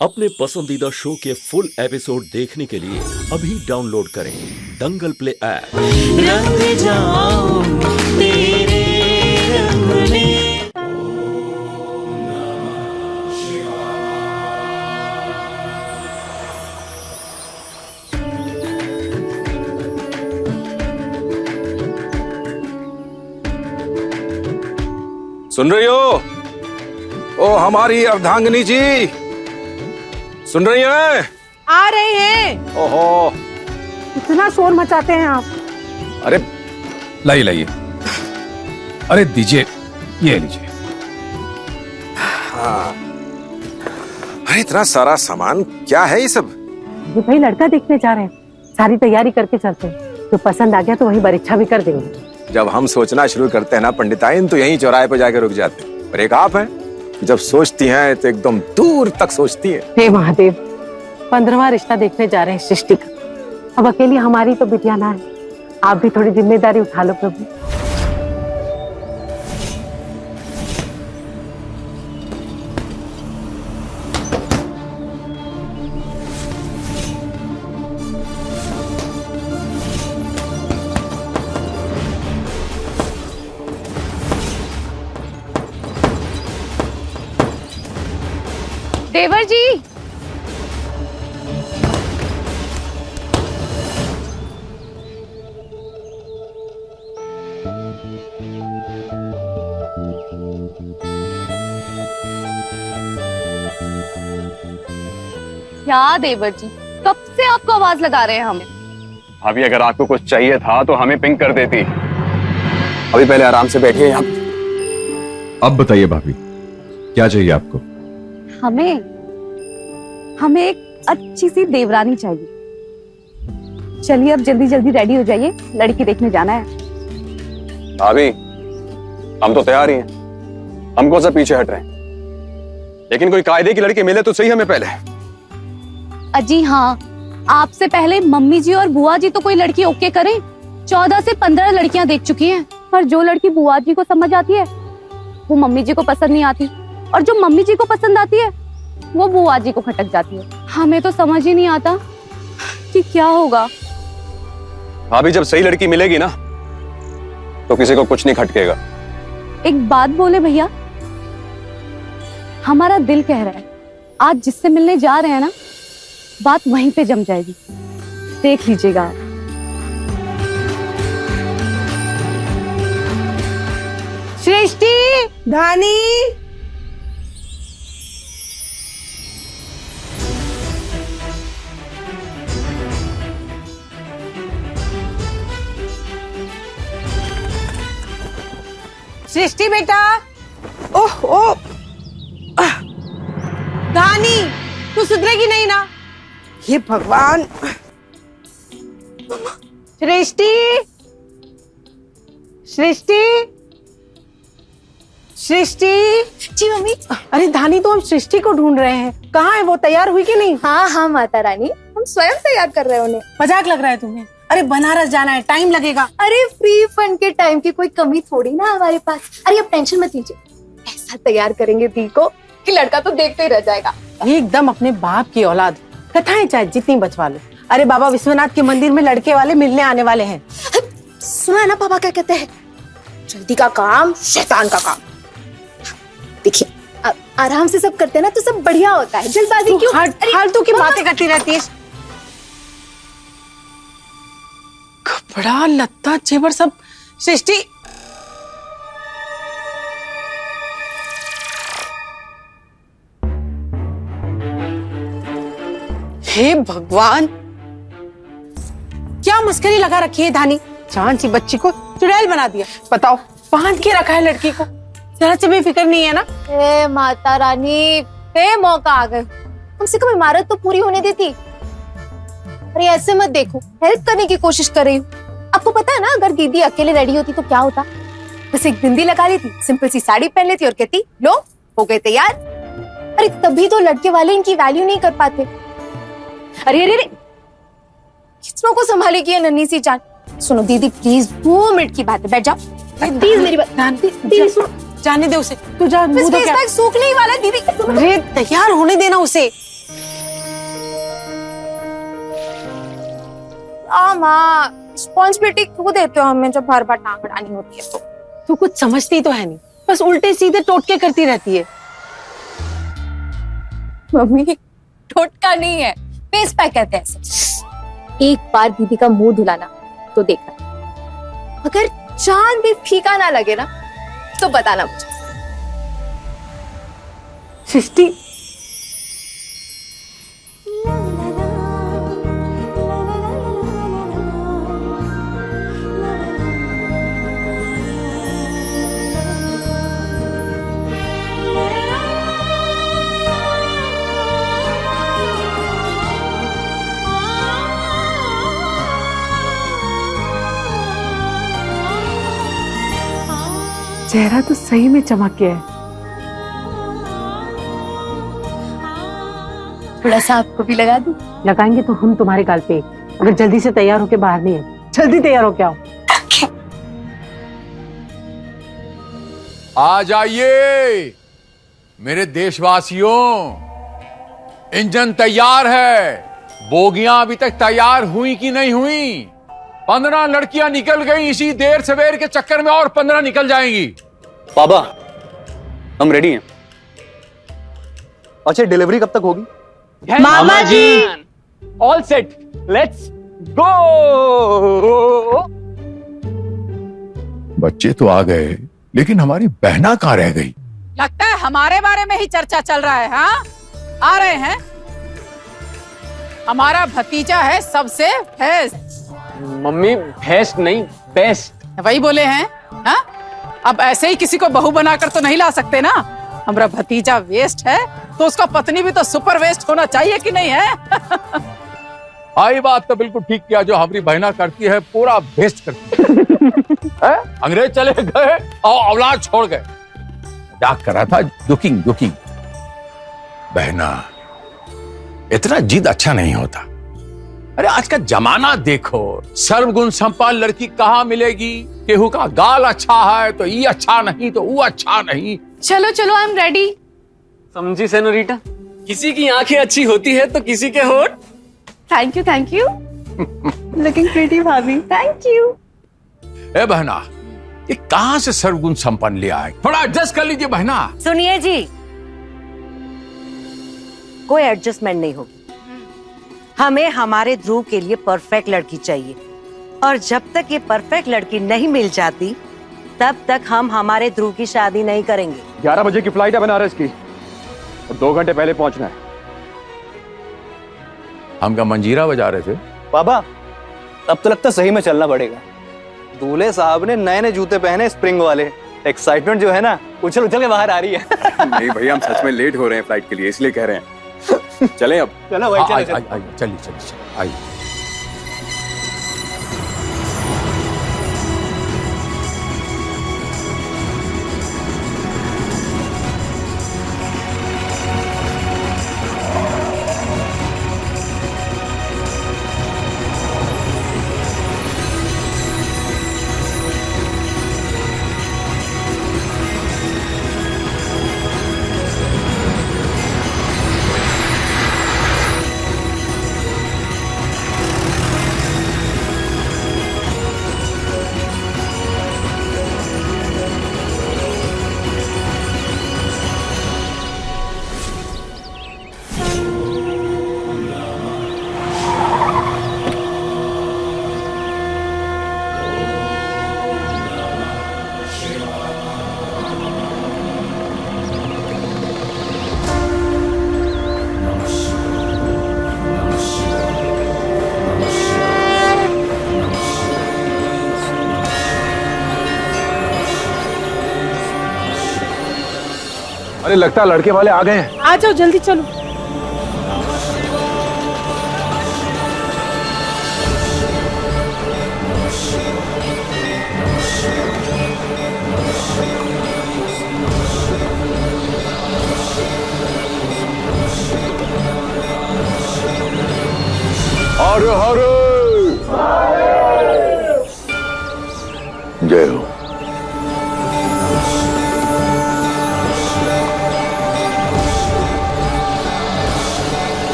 अपने पसंदीदा शो के फुल एपिसोड देखने के लिए अभी डाउनलोड करें दंगल प्ले ऐप। रंग जाऊं तेरे रंग में। सुन रही हो? ओ हमारी अर्धांगिनी जी, सुन रही हैं? आ रहे हैं। ओहो, इतना शोर मचाते हैं आप। अरे लाइए लाइए, अरे दीजिए, ये लीजिए। हाँ, अरे इतना सारा सामान क्या है ये सब? ये भाई लड़का देखने जा रहे हैं, सारी तैयारी करके चलते हैं। जो पसंद आ गया तो वही परीक्षा भी कर देंगे। जब हम सोचना शुरू करते हैं ना पंडिताइन, तो यहीं चौराहे पर जाकर रुक जाते हैं। पर एक आप हैं, जब सोचती हैं तो एकदम दूर तक सोचती हैं। हे महादेव, 15वां रिश्ता देखने जा रहे हैं सृष्टि का। अब अकेली हमारी तो बिटिया ना है, आप भी थोड़ी जिम्मेदारी उठा लो प्रभु। देवर जी, क्या देवर जी, कब से आपको आवाज लगा रहे हैं हम। भाभी अगर आपको कुछ चाहिए था तो हमें पिंक कर देती। अभी पहले आराम से बैठिए यहाँ। अब बताइए भाभी, क्या चाहिए आपको? हमें एक अच्छी सी देवरानी चाहिए। चलिए अब जल्दी जल्दी रेडी हो जाइए, लड़की देखने जाना है। भाभी हम तो तैयार ही हैं, हमको सब पीछे हट रहे हैं, लेकिन कोई कायदे की लड़की मिले तो सही हमें पहले। अजी हाँ, आपसे पहले मम्मी जी और बुआ जी तो कोई लड़की ओके करें। 14 से 15 लड़कियां देख चुकी हैं, पर जो लड़की बुआ जी को समझ आती है वो मम्मी जी को पसंद नहीं आती, और जो मम्मी जी को पसंद आती है वो बुआ जी को खटक जाती है। हमें तो समझ ही नहीं आता कि क्या होगा। भाभी जब सही लड़की मिलेगी ना तो किसी को कुछ नहीं खटकेगा। एक बात बोले भैया, हमारा दिल कह रहा है आज जिससे मिलने जा रहे हैं ना, बात वहीं पे जम जाएगी, देख लीजिएगा आप। सृष्टि, धानी, सृष्टि बेटा। ओह ओह, धानी तू सुधरेगी नहीं ना? हे भगवान। सृष्टि, सृष्टि, सृष्टि। जी मम्मी। अरे धानी, तो हम सृष्टि को ढूंढ रहे हैं, कहाँ है वो? तैयार हुई कि नहीं? हाँ हाँ माता रानी, हम स्वयं तैयार कर रहे हैं उन्हें। मजाक लग रहा है तुम्हें? अरे बनारस जाना है, टाइम लगेगा। अरे फ्री फंड के टाइम की कोई कमी थोड़ी ना हमारे पास। अरे अब टेंशन मत लीजिए, ऐसा तैयार करेंगे दी को कि लड़का तो देखते ही रह जाएगा। एकदम अपने बाप की औलाद, कथाएं चाहे जितनी बचवा लो। अरे बाबा विश्वनाथ के मंदिर में लड़के वाले मिलने आने वाले हैं। सुना है ना पापा क्या कहते हैं, जल्दी का काम शैतान का काम। देखिए आराम से सब करते हैं ना तो सब बढ़िया होता है, जल्दबाजी क्यों? फालतू की बातें करती रहती है। कपड़ा लत्ता जेवर सब। सृष्टि, हे भगवान, क्या मस्करी लगा रखी है धानी। जान सी बच्ची को चुड़ैल बना दिया। बताओ, बांध के रखा है लड़की को, जरा से भी फिक्र नहीं है ना? ए माता रानी, पे मौका आ गए, कम से कम इमारत तो पूरी होने देती। अरे ऐसे मत देखो, हेल्प करने की कोशिश कर रही हूँ। आपको पता है ना, अगर दीदी अकेले रेडी होती तो क्या होता? बस एक बिंदी लगा लेती, सिंपल सी साड़ी पहन लेती और कहती लो हो गए तैयार। अरे तभी तो लड़के वाले इनकी वैल्यू नहीं कर पाते। अरे अरे अरे, किसनों को संभालेगी ये नन्ही सी जान। सुनो दीदी प्लीज, 2 मिनट की बात है, बैठ जाओ प्लीज मेरी बात। दीदी सुनो, जाने दे उसे, तू जा। सूखने ही वाला है दीदी। अरे तैयार होने देना उसे। माँ रिस्पॉन्सिबिलिटी क्यों देते हो हमें जब बार बार टांग अड़ानी होती है तो? तू कुछ समझती तो है नहीं, बस उल्टे सीधे टोटके करती रहती है। मम्मी टोटका नहीं है, फेस पैक कहते हैं इसे। एक बार दीदी का मुंह धुलाना तो देखना, अगर चांद भी फीका ना लगे ना तो बताना मुझे। सृष्टि, चेहरा तो सही में चमक गया है। थोड़ा सा आपको भी लगा दूं? लगाएंगे तो हम तुम्हारे गाल पे, अगर जल्दी से तैयार होके बाहर नहीं है। जल्दी तैयार हो के आओ। आ जाइए मेरे देशवासियों, इंजन तैयार है। बोगियां अभी तक तैयार हुई कि नहीं हुई? 15 लड़कियां निकल गई इसी देर सवेर के चक्कर में, और 15 निकल जाएंगी। बाबा हम रेडी हैं। अच्छा डिलीवरी कब तक होगी? मामा जी ऑल सेट, लेट्स गो। बच्चे तो आ गए, लेकिन हमारी बहना कहां रह गई? लगता है हमारे बारे में ही चर्चा चल रहा है। हाँ, आ रहे हैं। हमारा भतीजा है सबसे बेस्ट। मम्मी बेस्ट नहीं बेस्ट। वही बोले हैं। हाँ, अब ऐसे ही किसी को बहू बनाकर तो नहीं ला सकते ना। हमारा भतीजा वेस्ट है तो उसका पत्नी भी तो सुपर वेस्ट होना चाहिए कि नहीं है? आई बात तो बिल्कुल ठीक किया, जो हमारी बहना करती है पूरा बेस्ट करती है। अंग्रेज चले गए और औलाद छोड़ गए। मजाक कर रहा था, जोकिंग जोकिंग। बहना इतना जिद अच्छा नहीं होता। अरे आज का जमाना देखो, सर्वगुण संपन्न लड़की कहाँ मिलेगी? केहू का गाल अच्छा है तो ये अच्छा नहीं, तो वो अच्छा नहीं। चलो चलो, आई एम रेडी। समझी सेनोरिटा, किसी की आंखें अच्छी होती है तो किसी के होठ। Thank you thank you. Looking pretty भाभी। Thank you. ए बहना, ये कहाँ से सर्वगुण संपन्न लिया है? थोड़ा एडजस्ट कर लीजिए बहना। सुनिए जी, कोई एडजस्टमेंट नहीं होगी। हमें हमारे ध्रुव के लिए परफेक्ट लड़की चाहिए, और जब तक ये परफेक्ट लड़की नहीं मिल जाती तब तक हम हमारे ध्रुव की शादी नहीं करेंगे। 11 बजे की फ्लाइट है बनारस की, और 2 घंटे पहले पहुंचना है। हम का मंजीरा बजा रहे थे। बाबा अब तो लगता सही में चलना पड़ेगा। दूल्हे साहब ने नए नए जूते पहने स्प्रिंग वाले। एक्साइटमेंट जो है ना, उछल उछल के बाहर आ रही है। नहीं भैया, हम सच में लेट हो रहे हैं फ्लाइट के लिए, इसलिए कह रहे हैं। चलें अब। चलो भाई, चलो चलो। चलिए चलिए आइए। अरे लगता है लड़के वाले आ गए हैं। आ जाओ जल्दी, चलो। हर हर जय हो।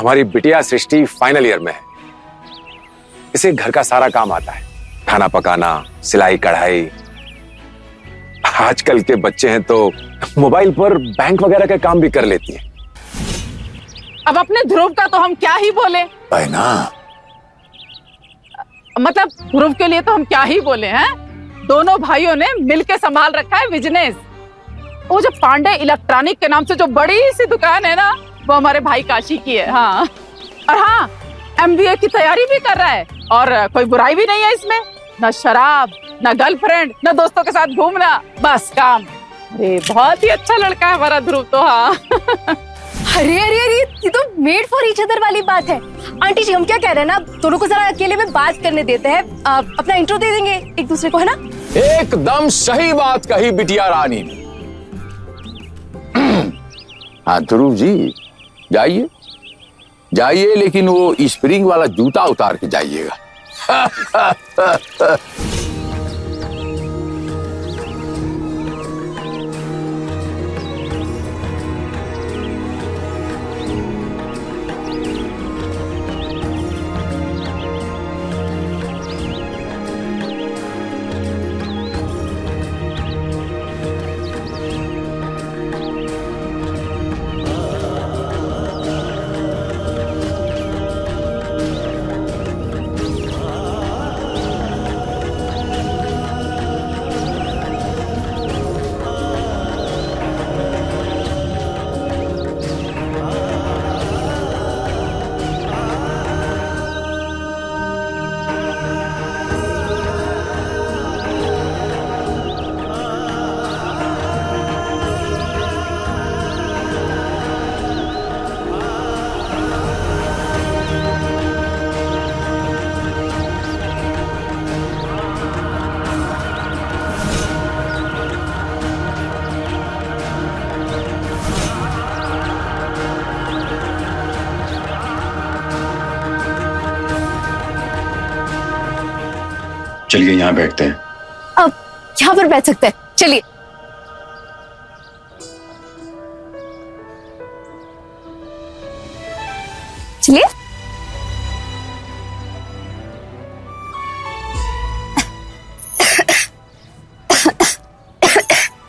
हमारी बिटिया सृष्टि फाइनल ईयर में है। इसे घर का सारा काम आता है, खाना पकाना, सिलाई कढ़ाई। आजकल के बच्चे हैं तो मोबाइल पर बैंक वगैरह के काम भी कर लेती है। अब अपने ध्रुव का तो हम क्या ही बोले, बहना। मतलब ध्रुव के लिए तो हम क्या ही बोले हैं। दोनों भाइयों ने मिलके संभाल रखा है बिजनेस। वो जो पांडे इलेक्ट्रॉनिक के नाम से जो बड़ी सी दुकान है ना, वो हमारे भाई काशी की है। हाँ, और हाँ, MBA की तैयारी भी कर रहा है। और कोई बुराई भी नहीं है इसमें, न शराब, न गर्लफ्रेंड, न दोस्तों के साथ घूमना, बस काम। अरे बहुत ही अच्छा लड़का है हमारा ध्रुव तो। हाँ अरे अरे अरे, ये तो मेड फॉर ईच अदर वाली बात है। आंटी जी, हम क्या कह रहे हैं ना, दोनों को जरा अकेले में बात करने देते हैं। अपना इंट्रो दे देंगे एक दूसरे को, है ना? एकदम सही बात कही बिटिया रानी ने। हाँ ध्रुव जी, जाइए जाइए, लेकिन वो स्प्रिंग वाला जूता उतार के जाइएगा। चलिए यहाँ बैठते हैं। अब यहाँ पर बैठ सकते हैं, चलिए। चलिए।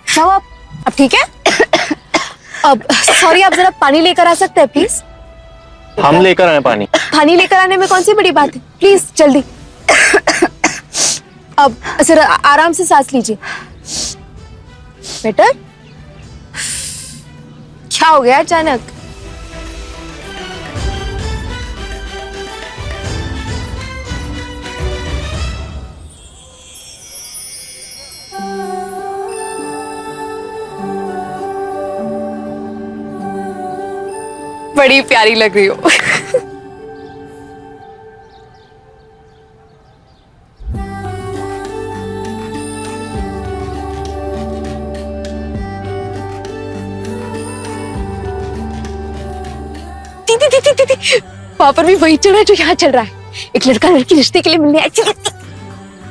क्या हुआ? अब ठीक है? अब सॉरी, आप जरा पानी लेकर आ सकते हैं प्लीज? हम लेकर आए पानी? पानी लेकर आने में कौन सी बड़ी बात है, प्लीज जल्दी। अब जरा आराम से सांस लीजिए। बेटर? क्या हो गया अचानक? बड़ी प्यारी लग रही हो। दीदी, वहां पर भी वही चल रहा है जो यहाँ चल रहा है। एक लड़का लड़की रिश्ते के लिए मिलने आई।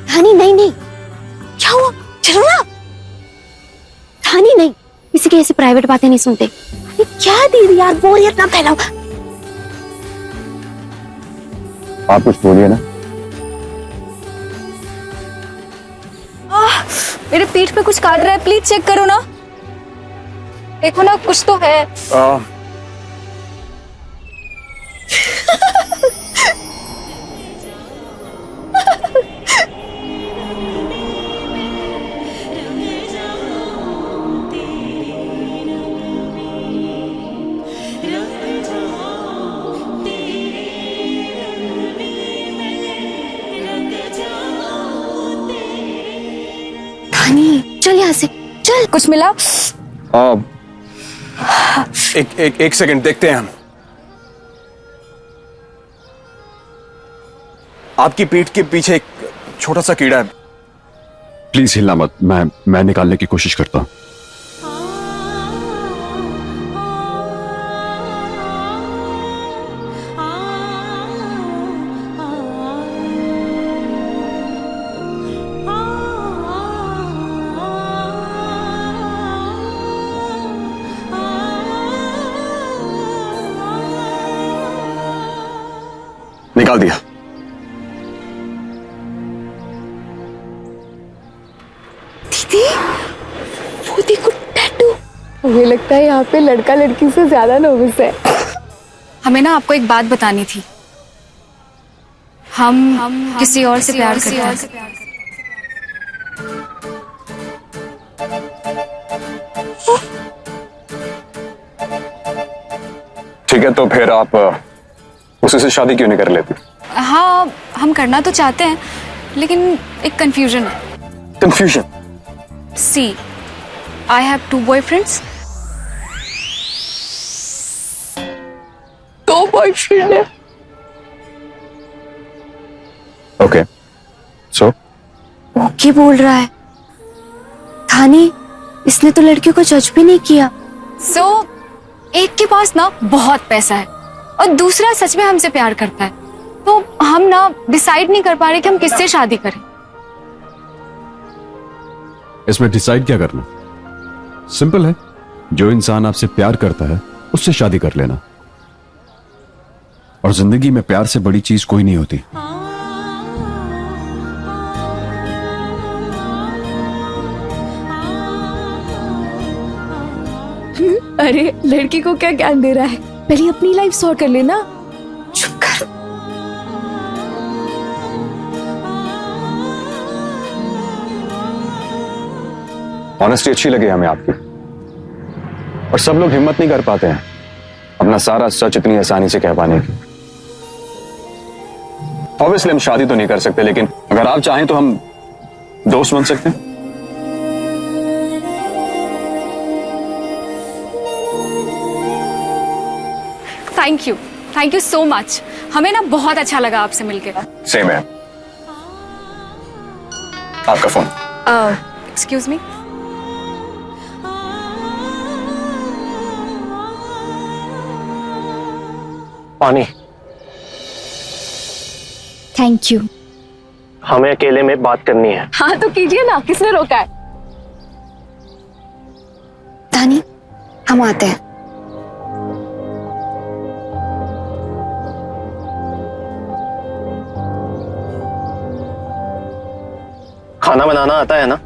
धानी नहीं, क्या हुआ? चलो ना। धानी नहीं, किसी की ऐसी प्राइवेट बातें नहीं सुनते। क्या दीदी यार, बोरियत ना फैलाओ। आप कुछ बोलिए ना। मेरे पीठ पे कुछ काट रहा है, प्लीज चेक करो ना। देखो ना, कुछ तो है। चल यहाँ से, चल। कुछ मिला? एक सेकंड, देखते हैं हम। आपकी पीठ के पीछे एक छोटा सा कीड़ा है। प्लीज हिलना मत, मैं निकालने की कोशिश करता हूं। डाल दिया। दीदी वो देखो टैटू। मुझे लगता है यहाँ पे लड़का लड़की से ज्यादा नर्वस है। हमें ना आपको एक बात बतानी थी। हम किसी और से प्यार करते हैं। ठीक है, तो फिर आप उसी से शादी क्यों नहीं कर लेती? हाँ, हम करना तो चाहते हैं, लेकिन एक कंफ्यूजन है। Confusion? See, I have 2 boyfriends. 2 boyfriend है? Okay, so? ओके बोल रहा है। धानी, इसने तो लड़कियों को जज भी नहीं किया। एक के पास ना बहुत पैसा है और दूसरा सच में हमसे प्यार करता है, तो हम ना डिसाइड नहीं कर पा रहे कि हम किससे शादी करें। इसमें डिसाइड क्या करना? सिंपल है, जो इंसान आपसे प्यार करता है उससे शादी कर लेना। और जिंदगी में प्यार से बड़ी चीज कोई नहीं होती। अरे लड़की को क्या ज्ञान दे रहा है, पहले अपनी लाइफ सॉर्ट कर लेना। चुप कर। ऑनेस्टी अच्छी लगी हमें आपकी, और सब लोग हिम्मत नहीं कर पाते हैं अपना सारा सच इतनी आसानी से कह पाने की। ऑब्वियसली हम शादी तो नहीं कर सकते, लेकिन अगर आप चाहें तो हम दोस्त बन सकते हैं। Thank you so much. हमें ना बहुत अच्छा लगा आपसे मिलके। सेम है। आपका फोन। Excuse me. पानी। Thank you. हमें अकेले में बात करनी है। हाँ तो कीजिए ना, किसने रोका है? धानी, हम आते हैं। खाना बनाना आता है ना?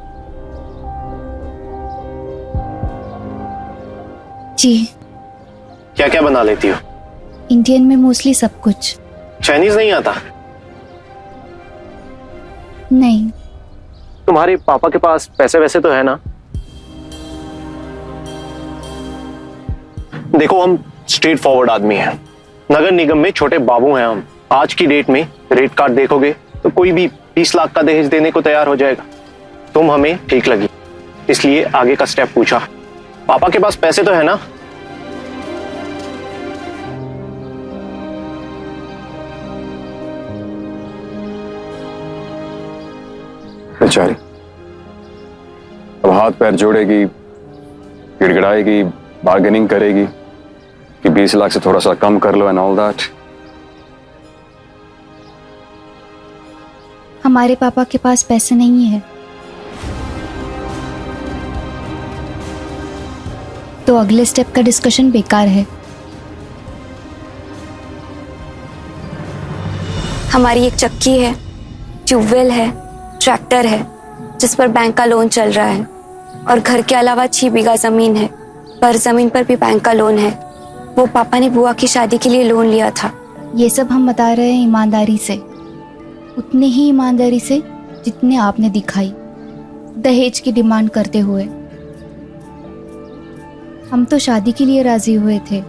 जी। क्या क्या बना लेती हो? इंडियन में मोस्टली सब कुछ। चाइनीज नहीं आता? नहीं। तुम्हारे पापा के पास पैसे वैसे तो है ना? देखो, हम स्ट्रेट फॉरवर्ड आदमी हैं, नगर निगम में छोटे बाबू हैं हम। आज की डेट में रेट कार्ड देखोगे तो कोई भी 20 लाख का दहेज देने को तैयार हो जाएगा। तुम हमें ठीक लगी, इसलिए आगे का स्टेप पूछा। पापा के पास पैसे तो है ना? बेचारी अब हाथ पैर जोड़ेगी, गिड़गिड़ाएगी, बार्गेनिंग करेगी कि 20 लाख से थोड़ा सा कम कर लो एंड ऑल दैट। हमारे पापा के पास पैसे नहीं है, तो अगले स्टेप का डिस्कशन बेकार है। हमारी एक चक्की है, ट्यूबवेल है, ट्रैक्टर है जिस पर बैंक का लोन चल रहा है, और घर के अलावा 6 बीघा जमीन है, पर जमीन पर भी बैंक का लोन है। वो पापा ने बुआ की शादी के लिए लोन लिया था। ये सब हम बता रहे हैं ईमानदारी से, उतनी ही ईमानदारी से जितने आपने दिखाई दहेज की डिमांड करते हुए। हम तो शादी के लिए राजी हुए थे,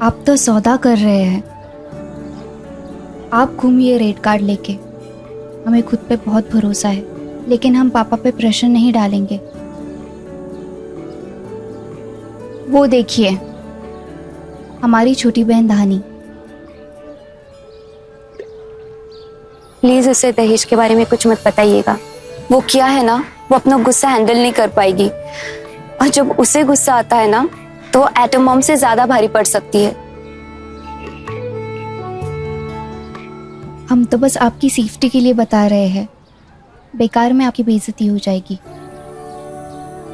आप तो सौदा कर रहे हैं। आप घूमिए रेट कार्ड लेके, हमें खुद पे बहुत भरोसा है, लेकिन हम पापा पे प्रेशर नहीं डालेंगे। वो देखिए, हमारी छोटी बहन धानी। प्लीज उसे दहेज के बारे में कुछ मत बताइएगा। वो क्या है ना, वो अपना गुस्सा हैंडल नहीं कर पाएगी, और जब उसे गुस्सा आता है ना तो एटम बम से ज्यादा भारी पड़ सकती है। हम तो बस आपकी सेफ्टी के लिए बता रहे हैं, बेकार में आपकी बेइज्जती हो जाएगी।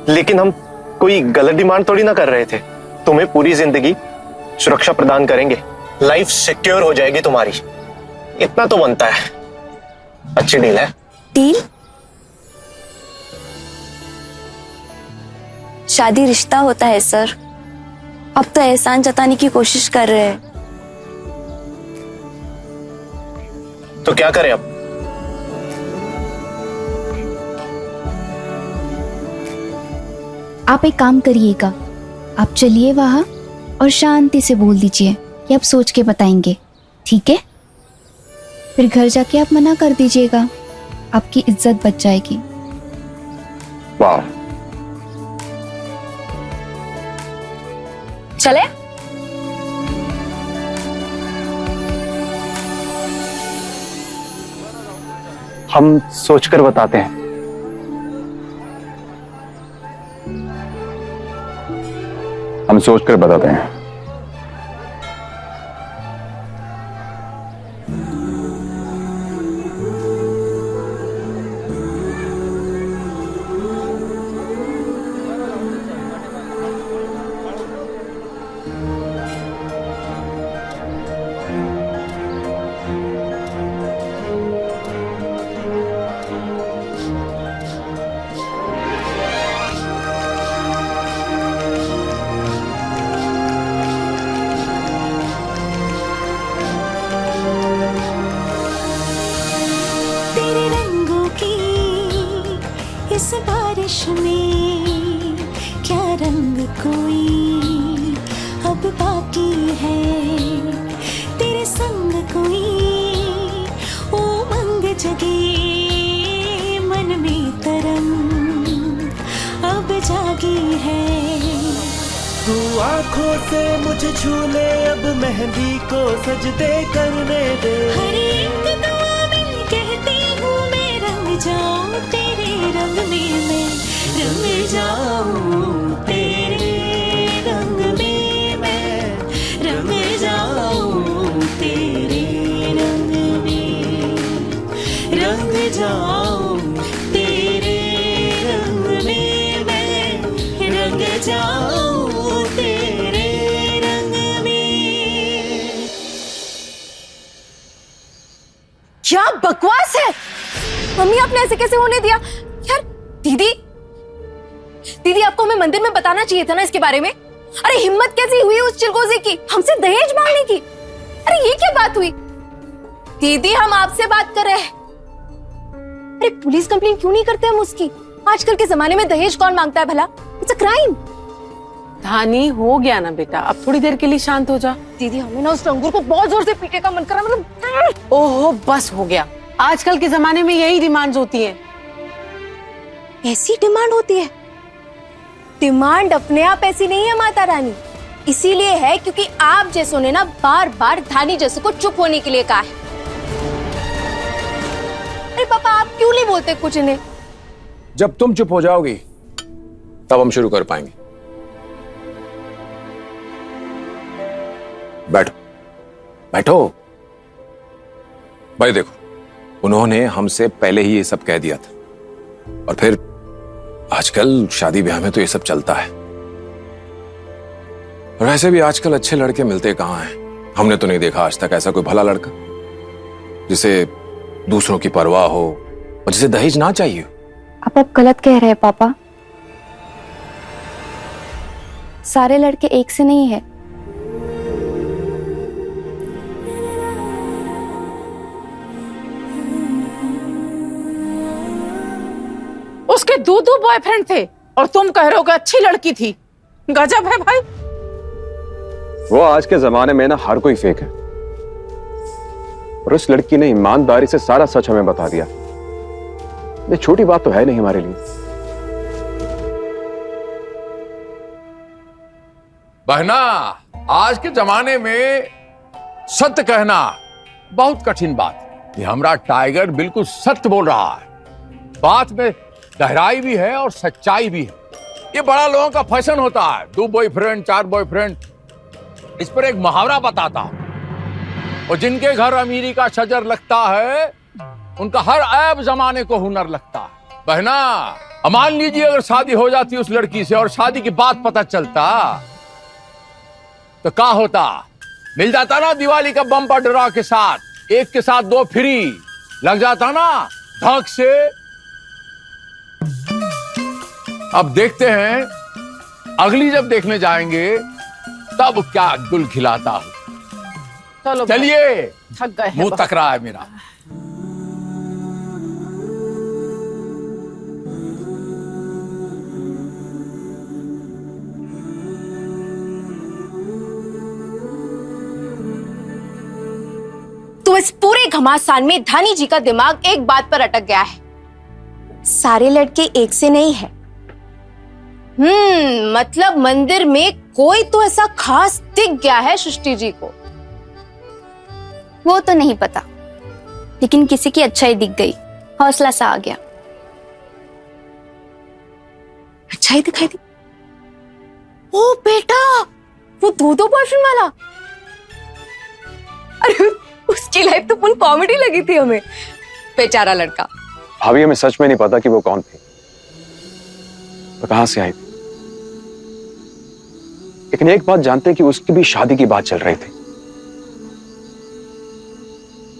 लेकिन हम कोई गलत डिमांड थोड़ी ना कर रहे थे। तुम्हें पूरी जिंदगी सुरक्षा प्रदान करेंगे, लाइफ सिक्योर हो जाएगी तुम्हारी। इतना तो बनता है। अच्छी डील है। डील? शादी रिश्ता होता है सर। अब तो एहसान जताने की कोशिश कर रहे हैं। तो क्या करें अब? आप एक काम करिएगा, आप चलिए वहां और शांति से बोल दीजिए कि आप सोच के बताएंगे, ठीक है? फिर घर जाके आप मना कर दीजिएगा, आपकी इज्जत बच जाएगी। वाह, चले? हम सोचकर बताते हैं। हम सोचकर बताते हैं। इस बारिश में क्या रंग कोई अब बाकी है, तेरे संग कोई उमंग जगे मन में तरंग अब जागी है। तू आंखों से मुझे छू ले, अब मेहंदी को सजदे करने दे। हर एक दुआ में कहती हूँ मैं रंग जाऊं तेरे रंग में, मैं रंग जाऊं तेरे रंग में, मैं रंग जाऊं तेरे रंग में, रंग जाऊं तेरे रंग में, मैं रंग जाऊं तेरे रंग में। क्या बकवास है मम्मी, आपने ऐसे कैसे होने दिया यार? दीदी दीदी आपको हमें मंदिर में बताना चाहिए था ना इसके बारे में। अरे हिम्मत कैसी हुई उस चिलगोजी की हमसे दहेज मांगने की? अरे ये क्या बात हुई? दीदी हम आपसे बात कर रहे हैं। अरे पुलिस कंप्लेन क्यों नहीं करते हम उसकी? आजकल के जमाने में दहेज कौन मांगता है भला? It's a crime. धानी हो गया ना बेटा, अब थोड़ी देर के लिए शांत हो जा। दीदी हमें ना उस रंगूर को बहुत जोर से पीटने का मन कर रहा, मतलब ओहो बस हो गया। आजकल के जमाने में यही डिमांड्स होती हैं। ऐसी डिमांड होती है? डिमांड अपने आप ऐसी नहीं है माता रानी, इसीलिए है क्योंकि आप जैसों ने ना बार बार धानी जैसों को चुप होने के लिए कहा है। अरे पापा आप क्यों नहीं बोलते कुछ इन्हें? जब तुम चुप हो जाओगी तब हम शुरू कर पाएंगे। बैठो बैठो। भाई देखो, उन्होंने हमसे पहले ही ये सब कह दिया था, और फिर आजकल शादी ब्याह में तो ये सब चलता है। और वैसे भी आजकल अच्छे लड़के मिलते कहां हैं? हमने तो नहीं देखा आज तक ऐसा कोई भला लड़का जिसे दूसरों की परवाह हो और जिसे दहेज ना चाहिए। आप गलत कह रहे हैं पापा, सारे लड़के एक से नहीं है। उसके दो बॉयफ्रेंड थे और तुम कह रहे हो कि अच्छी लड़की थी। गजब है भाई। वो आज के जमाने में ना हर कोई फेक है, और उस लड़की ने ईमानदारी से सारा सच हमें बता दिया। ये छोटी बात तो है नहीं हमारे लिए। बहना, आज के जमाने में सत्य कहना बहुत कठिन बात है। ये हमारा टाइगर बिल्कुल सत्य बोल रहा है। बात में गहराई भी है और सच्चाई भी है। ये बड़ा लोगों का फैशन होता है, 2 बॉयफ्रेंड 4 बॉयफ्रेंड। इस पर एक मुहावरा बताता हूं, और जिनके घर अमीरी का शजर लगता है उनका हर ऐब जमाने को हुनर लगता है। बहना, मान लीजिए अगर शादी हो जाती उस लड़की से और शादी की बात पता चलता तो क्या होता? मिल जाता ना दिवाली का बम्पर ड्रॉ के साथ एक के साथ दो फ्री लग जाता ना धक से। अब देखते हैं अगली जब देखने जाएंगे तब क्या गुल खिलाता हूं। चलो चलिए, थक गए हैं मुंह बहुत। तक रहा है मेरा। तो इस पूरे घमासान में धानी जी का दिमाग एक बात पर अटक गया है, सारे लड़के एक से नहीं है। मतलब मंदिर में कोई तो ऐसा खास दिख गया है सृष्टि जी को। वो तो नहीं पता, लेकिन किसी की अच्छाई दिख गई, हौसला सा आ गया। अच्छाई दिखाई दी? ओ बेटा, वो दो बॉयफ्रेंड वाला। अरे उसकी लाइफ तो फुल कॉमेडी लगी थी हमें, बेचारा लड़का। भाभी हमें सच में नहीं पता कि वो कौन थी, वो कहां से आई थी, लेकिन एक बात जानते हैं कि उसकी भी शादी की बात चल रही थी।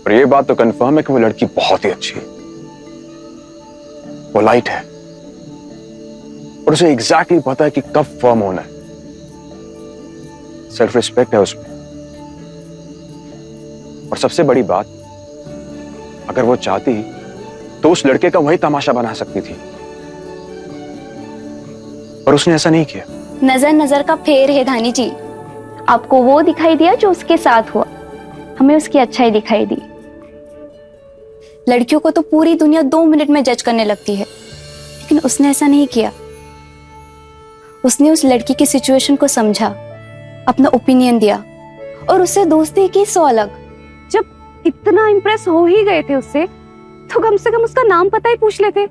और ये बात तो कंफर्म है कि वो लड़की बहुत ही अच्छी है, वो लाइट है और उसे एग्जैक्टली पता है कि कब फर्म होना है। सेल्फ रिस्पेक्ट है उसमें। और सबसे बड़ी बात, अगर वो चाहती तो उस लड़के का वही तमाशा बना सकती थी, और उसने ऐसा नहीं किया। नजर नजर का फेर है धानी जी। आपको वो दिखाई दिया जो उसके साथ हुआ, हमें उसकी अच्छाई दिखाई दी। लड़कियों को तो पूरी दुनिया 2 मिनट में जज करने लगती है, लेकिन उसने ऐसा नहीं किया। उसने उस लड़की की सिचुएशन को समझा, अपना ओपिनियन दिया और उससे दोस्ती की 100 अलग। जब इतना इंप्रेस हो ही गए थे उससे, तो कम से कम उसका नाम पता ही पूछ लेते।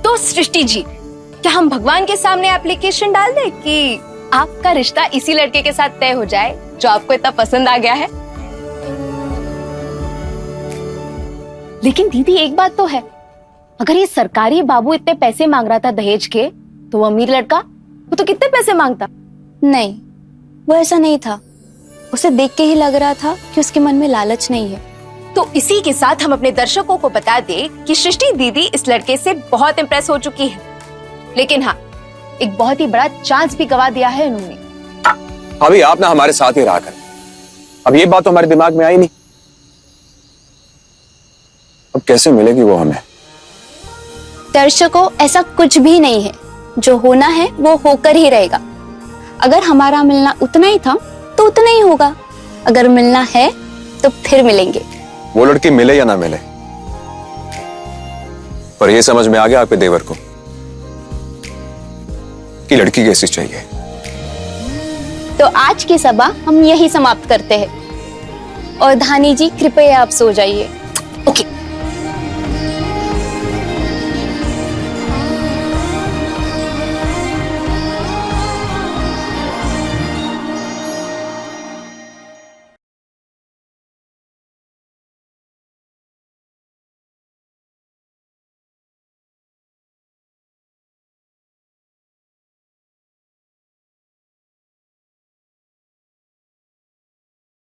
तो सृष्टि जी, क्या हम भगवान के सामने एप्लीकेशन डाल दें कि आपका रिश्ता इसी लड़के के साथ तय हो जाए जो आपको इतना पसंद आ गया है? लेकिन दीदी एक बात तो है, अगर ये सरकारी बाबू इतने पैसे मांग रहा था दहेज के, तो वो अमीर लड़का वो तो कितने पैसे मांगता? नहीं, वो ऐसा नहीं था। उसे देख के ही लग रहा था कि उसके मन में लालच नहीं है। तो इसी के साथ हम अपने दर्शकों को बता दें कि सृष्टि दीदी इस लड़के से बहुत इंप्रेस हो चुकी है, लेकिन हाँ, एक बहुत ही बड़ा चांस भी गवा दिया है उन्होंने। अभी आप ना हमारे साथ ही रहा कर, अब ये बात तो हमारे दिमाग में आई नहीं, अब कैसे मिलेगी वो हमें? दर्शकों, ऐसा कुछ भी नहीं है, जो होना है वो होकर ही रहेगा। अगर हमारा मिलना उतना ही था तो उतना ही होगा, अगर मिलना है तो फिर मिलेंगे। वो लड़की मिले या ना मिले, पर ये समझ में आ गया आपके देवर को कि लड़की कैसी चाहिए। तो आज की सभा हम यही समाप्त करते हैं, और धानी जी कृपया आप सो जाइए। ओके।